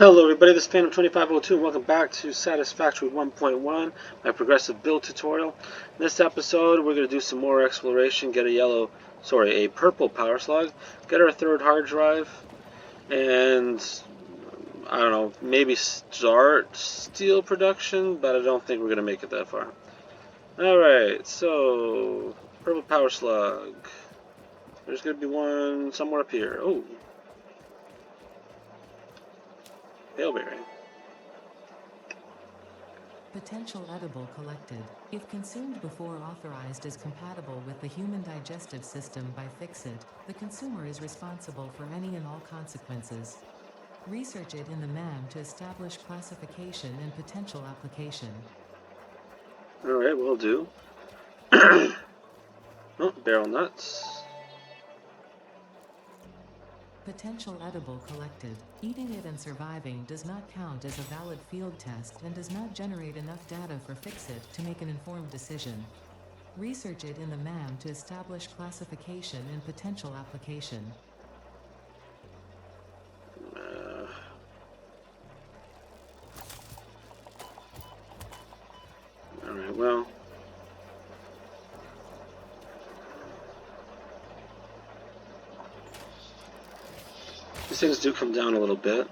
Hello everybody, this is Phantom2502 and welcome back to Satisfactory 1.1, my progressive build tutorial. In this episode we're going to do some more exploration, get a purple power slug, get our third hard drive, and I don't know, maybe start steel production, but I don't think we're going to make it that far. Alright, so purple power slug. There's going to be one somewhere up here. Oh, paleberry. Potential edible collected. If consumed before authorized as compatible with the human digestive system by Fix-It, the consumer is responsible for any and all consequences. Research it in the MAM to establish classification and potential application. Alright, will do. Oh, beryl nuts. Potential edible collected. Eating it and surviving does not count as a valid field test and does not generate enough data for Fix-It to make an informed decision. Research it in the MAM to establish classification and potential application. Alright, well. These things do come down a little bit.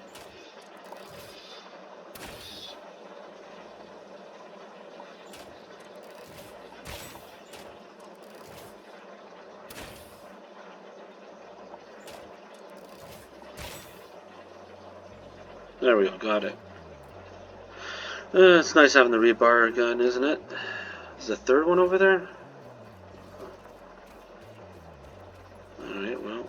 There we go, got it. It's nice having the rebar gun, isn't it? Is the third one over there? Alright, well.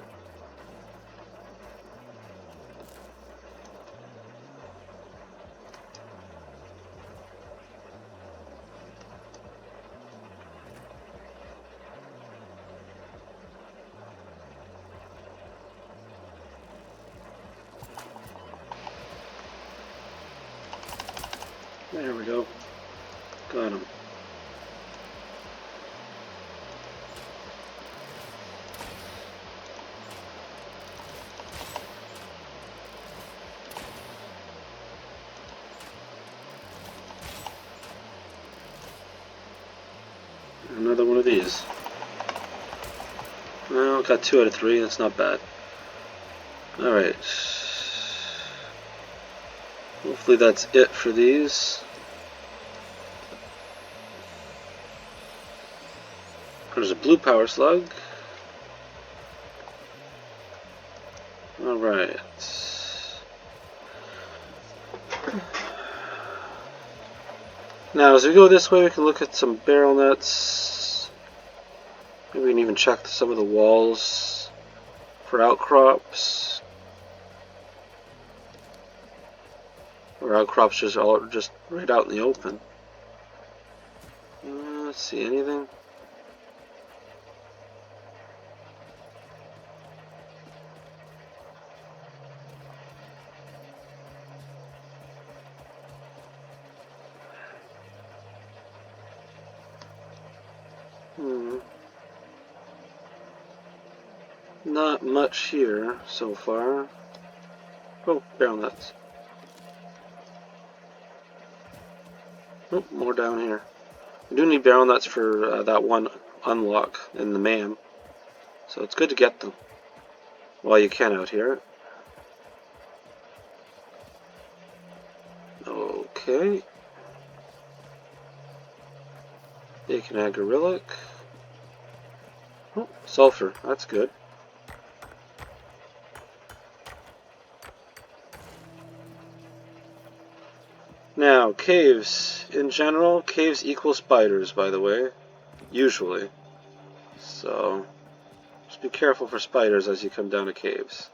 There we go. Got him. Another one of these. Well, got 2 out of 3. That's not bad. Alright. Hopefully that's it for these. There's a blue power slug. Alright. Now, as we go this way, we can look at some beryl nuts. Maybe we can even check some of the walls for outcrops. Or outcrops just right out in the open. Let's see, anything? Not much here so far. Oh, beryl nuts. Oh, more down here. We do need beryl nuts for that one unlock in the MAM. So it's good to get them while you can out here. Okay. Bacon agarillac. Oh, sulfur. That's good. Now, caves. In general, caves equal spiders, by the way. Usually. So, just be careful for spiders as you come down to caves.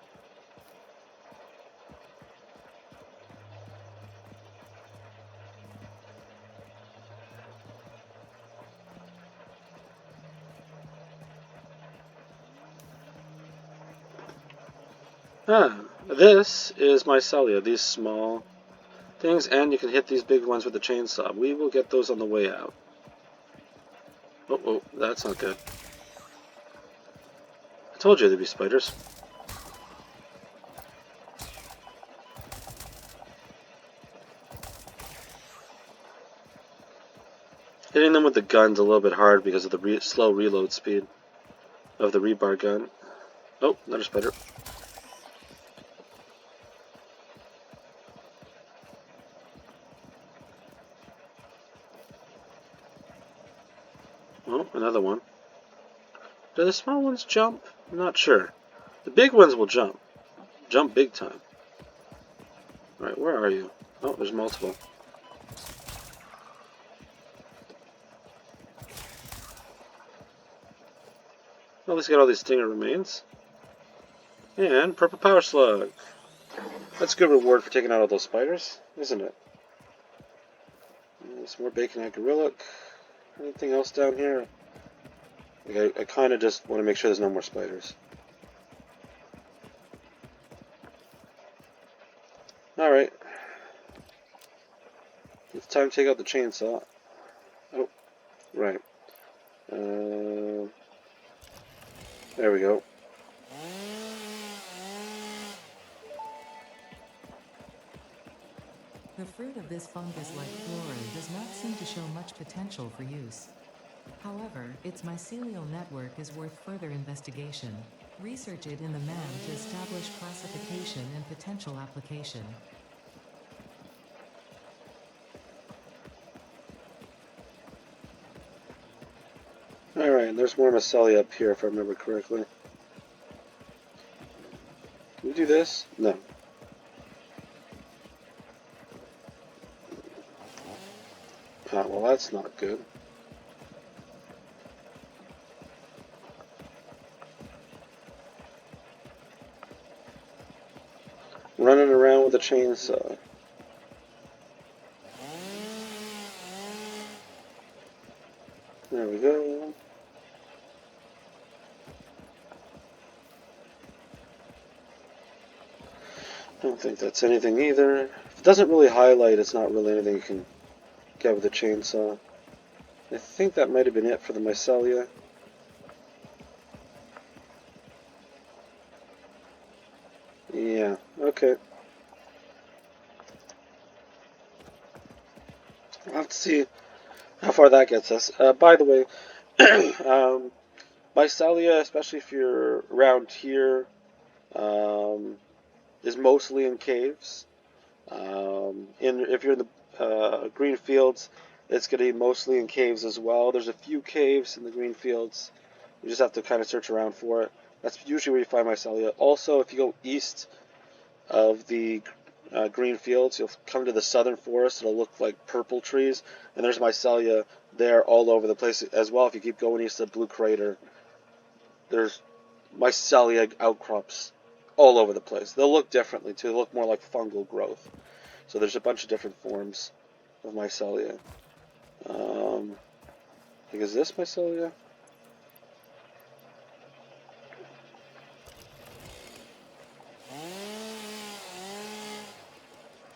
This is Mycelia, these small things, and you can hit these big ones with the chainsaw. We will get those on the way out. Oh, that's not good. I told you there'd be spiders. Hitting them with the gun's a little bit hard because of the slow reload speed of the rebar gun. Oh, another spider. Oh, another one. Do the small ones jump? I'm not sure. The big ones will jump. Jump big time. Alright, where are you? Oh, there's multiple. Well, let's get all these stinger remains. And purple power slug. That's a good reward for taking out all those spiders, isn't it? Some more bacon agarilic. Anything else down here? Like I kind of just want to make sure there's no more spiders. Alright. It's time to take out the chainsaw. Oh, right. There we go. The fruit of this fungus-like flora does not seem to show much potential for use. However, its mycelial network is worth further investigation. Research it in the MAM to establish classification and potential application. Alright, and there's more Mycelia up here if I remember correctly. Can we do this? No. Ah, well that's not good. Running around with a chainsaw. There we go. I don't think that's anything either. If it doesn't really highlight, it's not really anything you can get with a chainsaw. I think that might have been it for the Mycelia. Yeah, okay. I'll have to see how far that gets us. By the way, Mycelia, especially if you're around here, is mostly in caves. If you're in the green fields, it's going to be mostly in caves as well. There's a few caves in the green fields. You just have to kind of search around for it. That's usually where you find Mycelia. Also, if you go east of the green fields, you'll come to the southern forest. It'll look like purple trees, and there's Mycelia there all over the place as well. If you keep going east of Blue Crater, there's Mycelia outcrops all over the place. They'll look differently too. They'll look more like fungal growth. So there's a bunch of different forms of Mycelia. Like, is this Mycelia?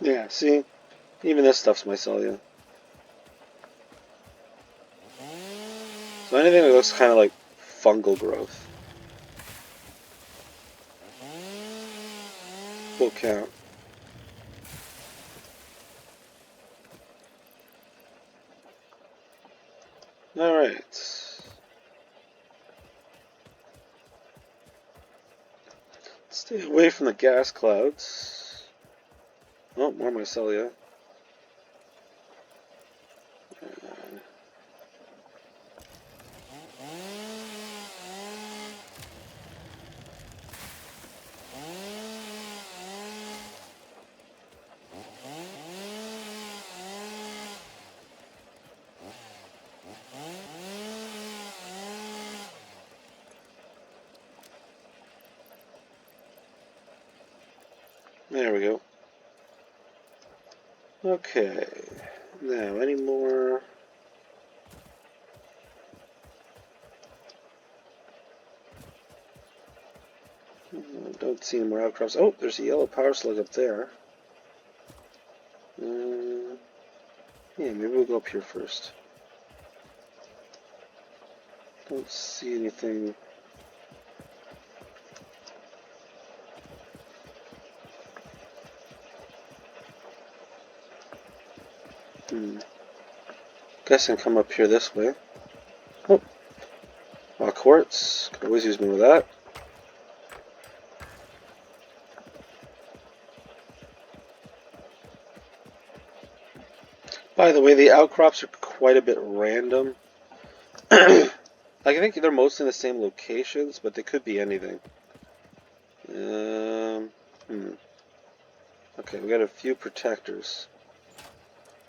Yeah, see? Even this stuff's Mycelia. So anything that looks kind of like fungal growth will count. Alright. Stay away from the gas clouds. Oh, more Mycelia. There we go. Okay. Now, any more? Don't see any more outcrops. Oh, there's a yellow power slug up there. Yeah, maybe we'll go up here first. Don't see anything. Guess I can come up here this way. Oh, quartz. Could always use more of that. By the way, the outcrops are quite a bit random. Like, I think they're mostly in the same locations, but they could be anything. Okay, we got a few protectors.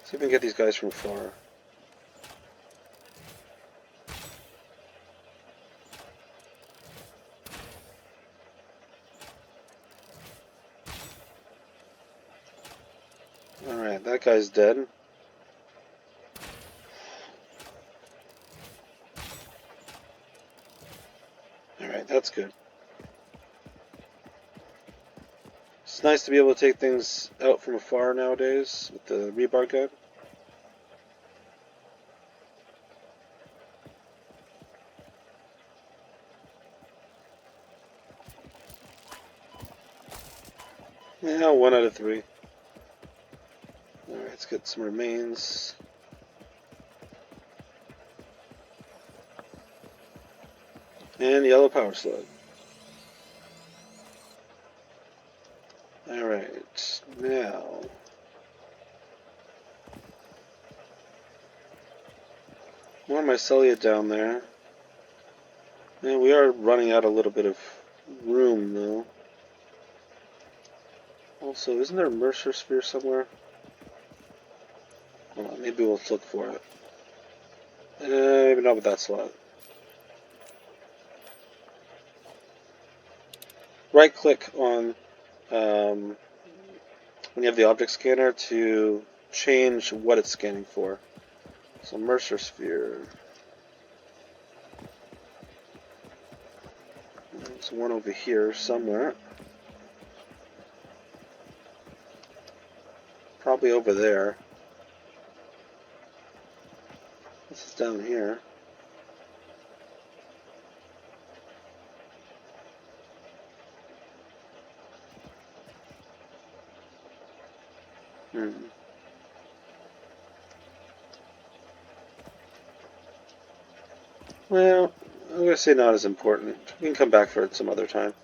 See if we can get these guys from far. Alright, that guy's dead. Alright, that's good. It's nice to be able to take things out from afar nowadays with the rebar gun. Yeah, 1 out of 3. Alright, let's get some remains. And yellow power slug. Alright, now... more Mycelia down there. And we are running out a little bit of room, though. Also, isn't there a Mercer sphere somewhere? Hold on, maybe we'll look for it. Maybe not with that slot. Right click on when you have the object scanner to change what it's scanning for. So Mercer sphere. There's one over here somewhere. Probably over there. This is down here. Well, I'm going to say not as important. We can come back for it some other time.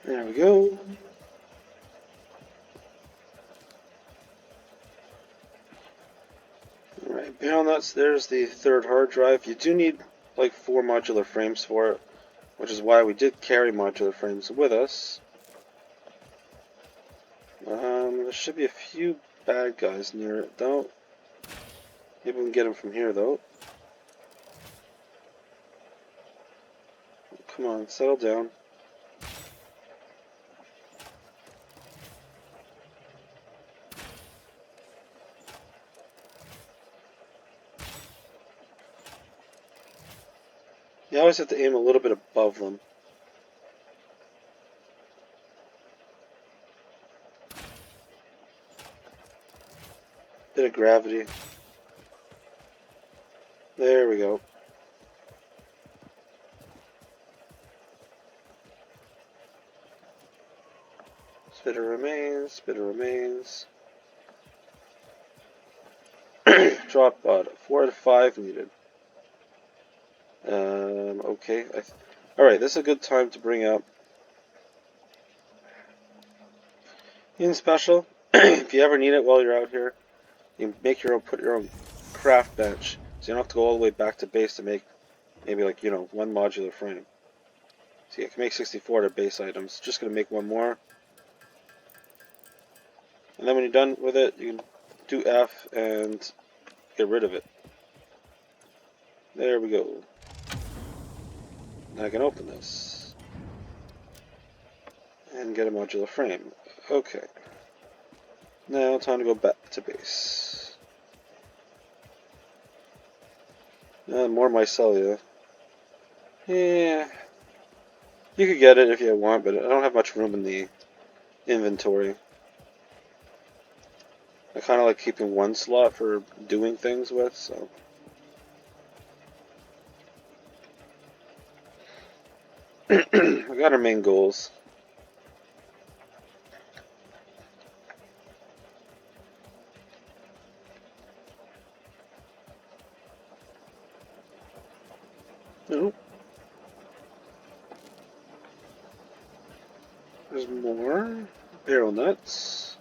There we go. Alright, barrel nuts, there's the third hard drive. You do need like 4 modular frames for it, which is why we did carry modular frames with us. There should be a few bad guys near it though. Maybe we can get them from here though. Come on, settle down. You always have to aim a little bit above them. Bit of gravity. There we go. Spitter remains, spitter remains. Drop bot. 4 out of 5 needed. Okay. Alright, this is a good time to bring up in special. If you ever need it while you're out here, you make your own, put your own craft bench, so you don't have to go all the way back to base to make maybe like, you know, 1 modular frame. See, I can make 64 to base items. Just gonna make 1 more. And then when you're done with it, you can do F and get rid of it. There we go. Now I can open this. And get a modular frame. Okay. Now time to go back to base. More Mycelia. Yeah, you could get it if you want, but I don't have much room in the inventory. I kind of like keeping one slot for doing things with, so. We got our main goals. Oh, there's more beryl nuts.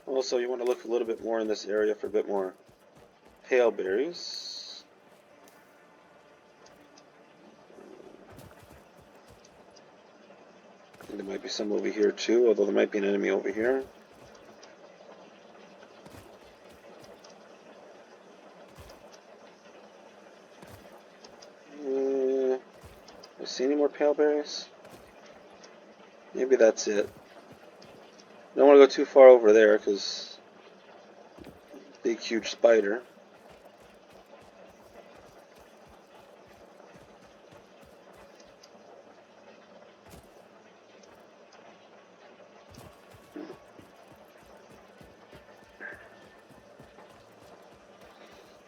Also, you want to look a little bit more in this area for a bit more paleberries. There might be some over here too, although there might be an enemy over here. I see any more paleberries? Maybe that's it. I don't want to go too far over there because big huge spider.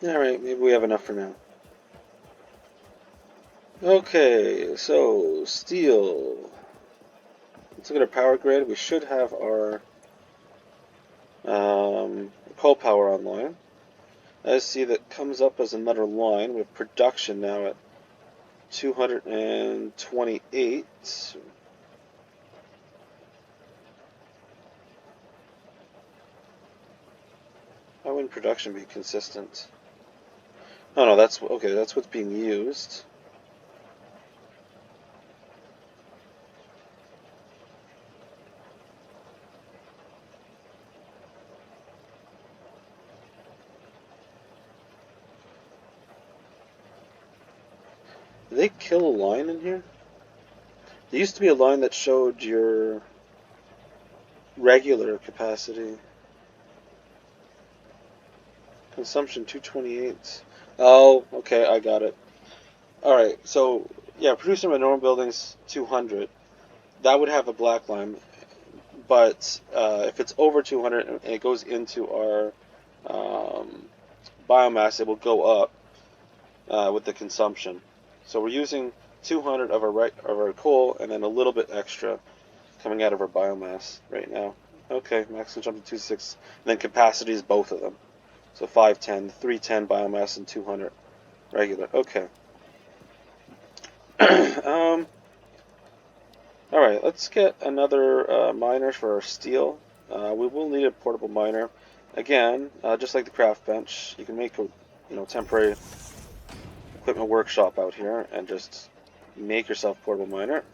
Alright, maybe we have enough for now. Okay, so steel. Let's look at our power grid. We should have our coal power online. I see that comes up as another line with production now at 228. How wouldn't production be consistent? Oh no, that's okay. That's what's being used. Did they kill a line in here? There used to be a line that showed your regular capacity. Consumption 228. Oh, okay, I got it. Alright, so yeah, producing my normal buildings 200. That would have a black line, but if it's over 200 and it goes into our biomass, it will go up with the consumption. So we're using 200 of our coal and then a little bit extra coming out of our biomass right now. Okay, max consumption 2.6, and then capacity is both of them. So 510, 310 biomass and 200 regular. Okay. Alright, let's get another miner for our steel. We will need a portable miner. Again, just like the craft bench, you can make a temporary equipment workshop out here and just make yourself a portable miner.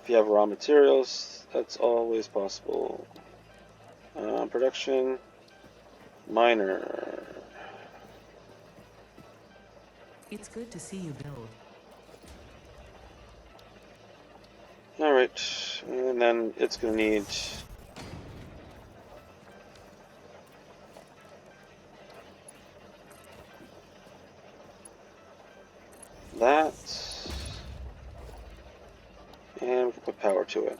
If you have raw materials, that's always possible. Production, miner. It's good to see you build. Alright, and then it's going to need that, and we can put power to it.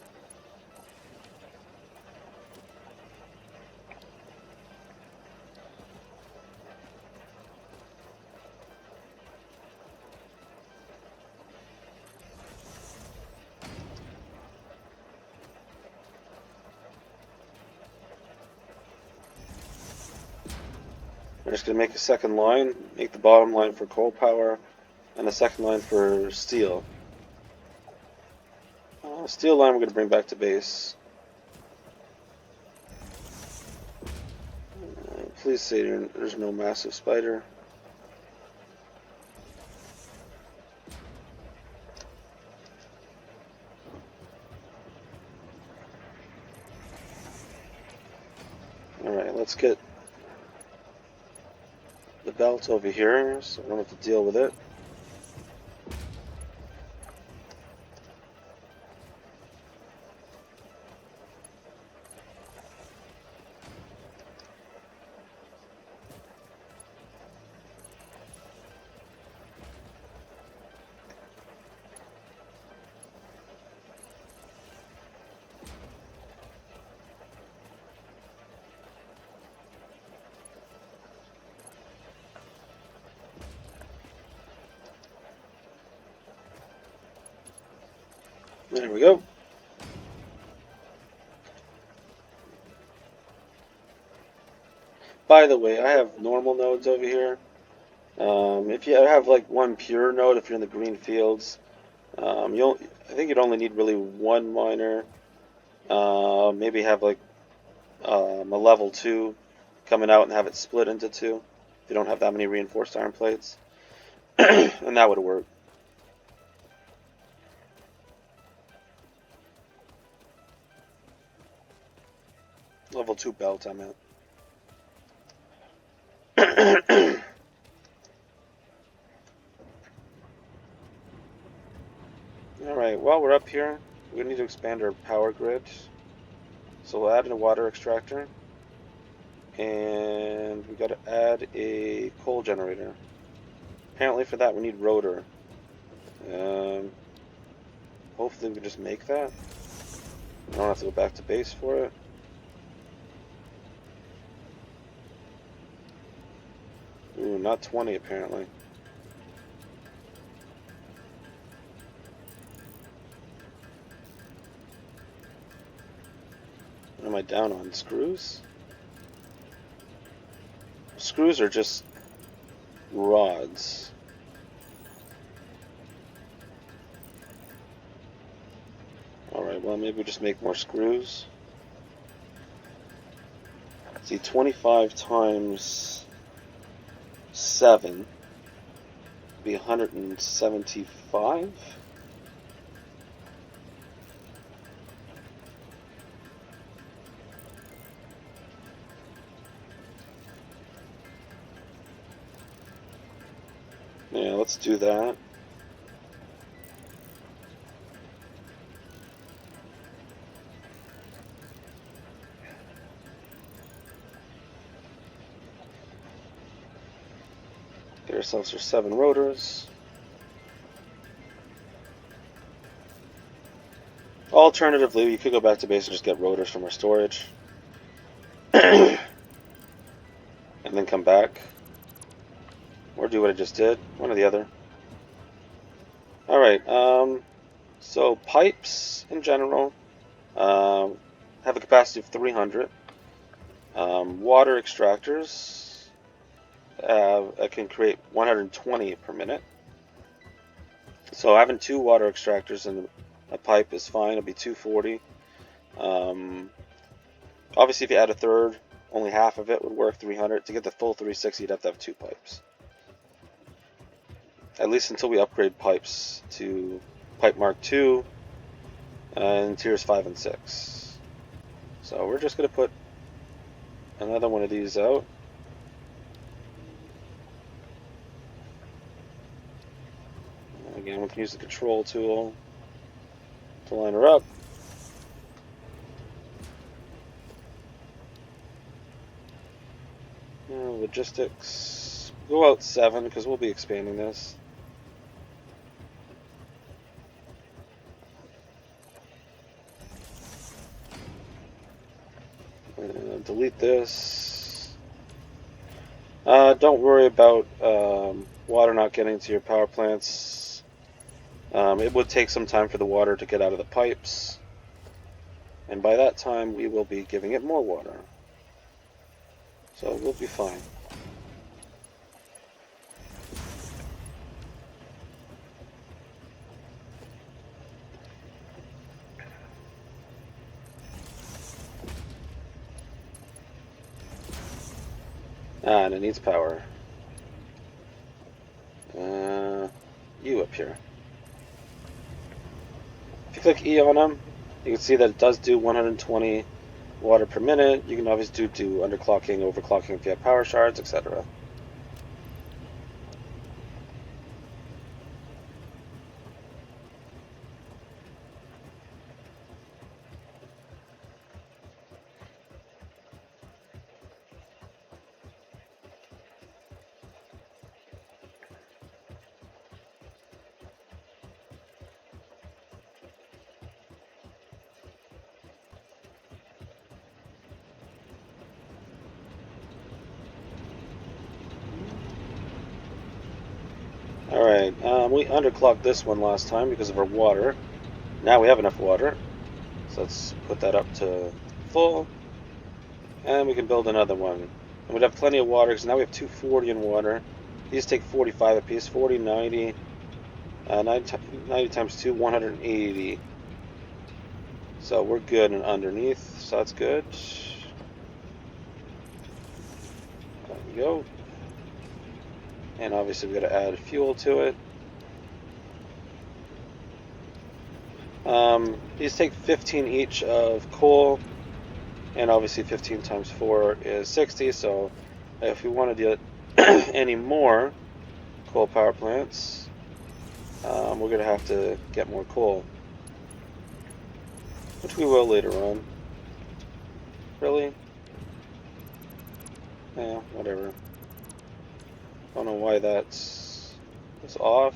We're just going to make a second line, make the bottom line for coal power, and the second line for steel. Steel line we're going to bring back to base. Please say there's no massive spider. Alright, let's get the belt over here so I don't have to deal with it. There we go. By the way, I have normal nodes over here. If you have like one pure node, if you're in the green fields, I think you'd only need really one miner. Maybe have like a level 2 coming out and have it split into two if you don't have that many reinforced iron plates. And that would work. Level 2 belt, I meant. Alright, while we're up here, we need to expand our power grid. So we'll add in a water extractor. And we gotta add a coal generator. Apparently for that we need rotor. Hopefully we can just make that. I don't have to go back to base for it. Ooh, not 20 apparently. What am I down on? Screws? Screws are just rods. Alright, well maybe we just make more screws. Let's see, 25 times 7 would be 175. Yeah, let's do that. Get ourselves our 7 rotors. Alternatively, we could go back to base and just get rotors from our storage. And then come back. Or do what I just did. One or the other. Alright, so pipes in general have a capacity of 300. Water extractors can create 120 per minute. So having 2 water extractors in a pipe is fine. It'll be 240. Obviously, if you add a third, only half of it would work, 300. To get the full 360, you'd have to have 2 pipes. At least until we upgrade pipes to Pipe Mark II in tiers 5 and 6. So we're just going to put another one of these out. Again, we can use the control tool to line her up. Logistics. Go out 7 because we'll be expanding this. Delete this. Don't worry about water not getting to your power plants. It would take some time for the water to get out of the pipes. And by that time, we will be giving it more water. So we'll be fine. Ah, and it needs power. You up here. If you click E on them, you can see that it does do 120 water per minute. You can obviously do underclocking, overclocking if you have power shards, etc. Alright, we underclocked this one last time because of our water. Now we have enough water. So let's put that up to full. And we can build another one. And we'd have plenty of water because now we have 240 in water. These take 45 apiece. 40, 90. 90 times 2, 180. So we're good and underneath. So that's good. There we go. And obviously we got to add fuel to it. These take 15 each of coal, and obviously 15 times 4 is 60, so if we want to do any more coal power plants, we're going to have to get more coal, which we will later on. Really? Yeah, whatever. Don't know why that's off.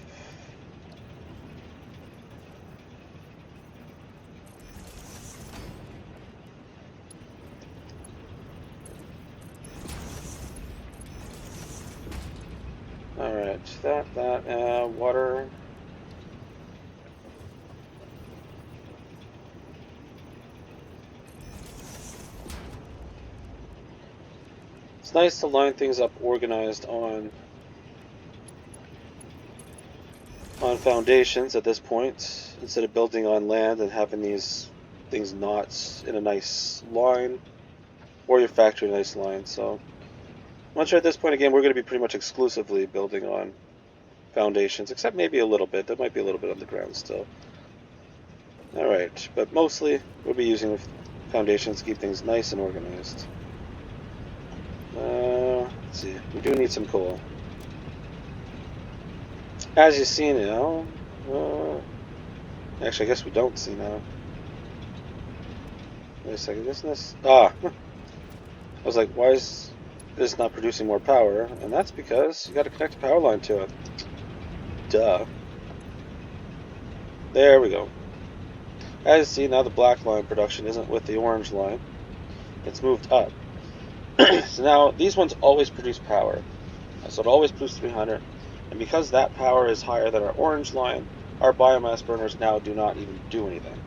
Alright, water. It's nice to line things up organized on foundations at this point, instead of building on land and having these things not in a nice line, or your factory in a nice line. So once you're at this point again, we're going to be pretty much exclusively building on foundations, except maybe a little bit. There might be a little bit on the ground still. Alright, but mostly we'll be using foundations to keep things nice and organized. Let's see, we do need some coal. As you see now, actually I guess we don't see now. Wait a second, isn't this? I was like, why is this not producing more power? And that's because you got to connect a power line to it. Duh. There we go. As you see, now the black line production isn't with the orange line. It's moved up. So now these ones always produce power. So it always produces 300. And because that power is higher than our orange line, our biomass burners now do not even do anything.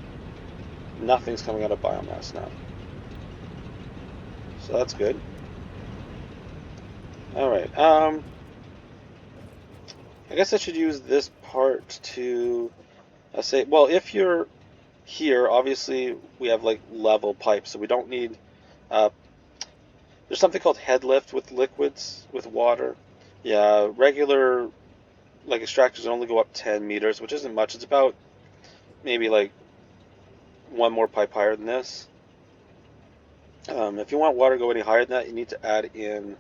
Nothing's coming out of biomass now. So that's good. Alright, I guess I should use this part to say, well, if you're here, obviously we have like level pipes, so we don't need, there's something called head lift with liquids, with water. Yeah, regular, like extractors only go up 10 meters, which isn't much. It's about maybe like one more pipe higher than this. If you want water to go any higher than that, you need to add in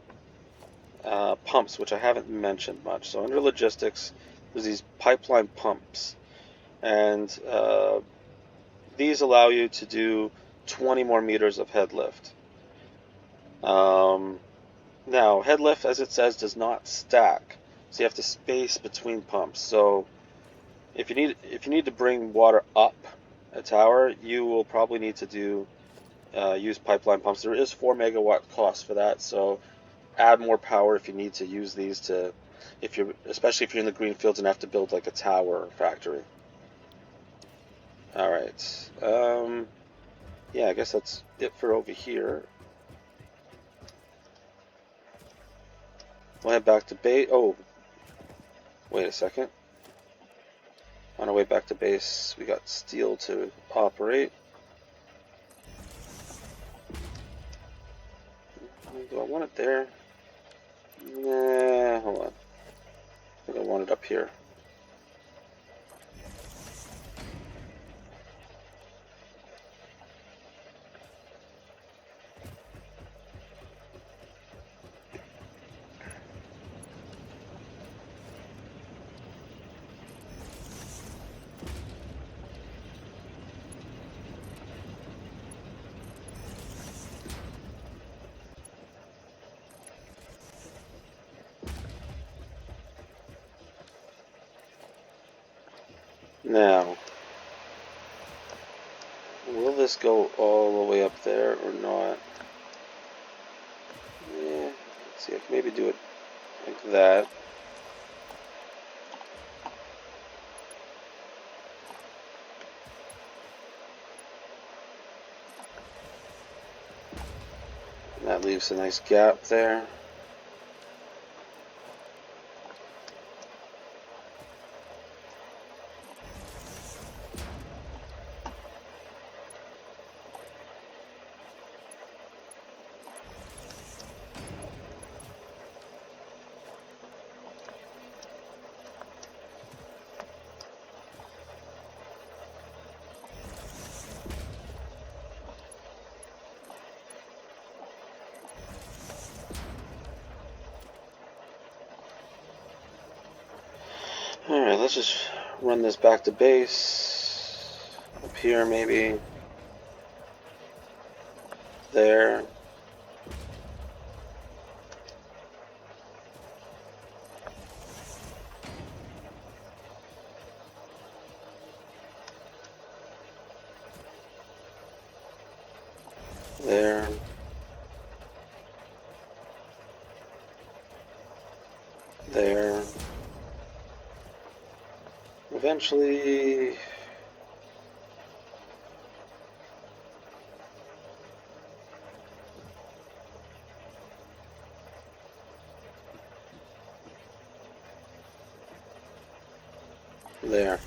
pumps, which I haven't mentioned much. So under logistics, there's these pipeline pumps, and these allow you to do 20 more meters of head lift. Now, head lift, as it says, does not stack, so you have to space between pumps. So if you need to bring water up a tower, you will probably need to use pipeline pumps. There is 4 megawatt cost for that, so add more power if you need to use these to, especially if you're in the green fields and have to build like a tower factory. All right. Yeah, I guess that's it for over here. We'll head back to base. Oh, wait a second. On our way back to base, we got steel to operate. Do I want it there? Nah, hold on. I think I want it up here. Now, will this go all the way up there or not? Yeah, let's see, I can maybe do it like that. And that leaves a nice gap there. Alright, let's just run this back to base. Up here, maybe. There. There. There. Eventually... There.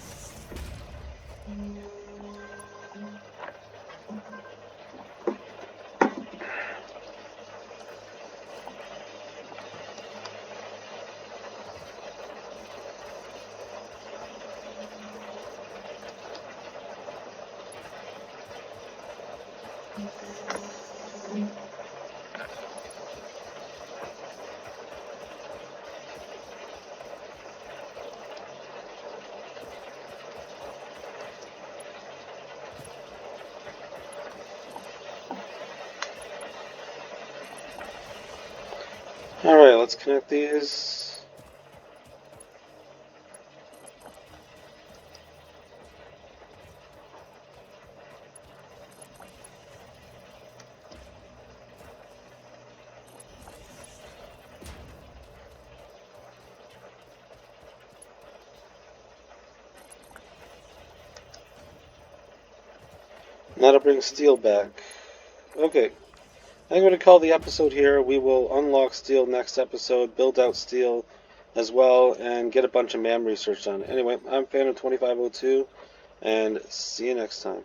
Alright, let's connect these. Now to bring steel back. Okay, I'm going to call the episode here. We will unlock steel next episode, build out steel as well, and get a bunch of MAM research done. Anyway, I'm Phantom 2502, and see you next time.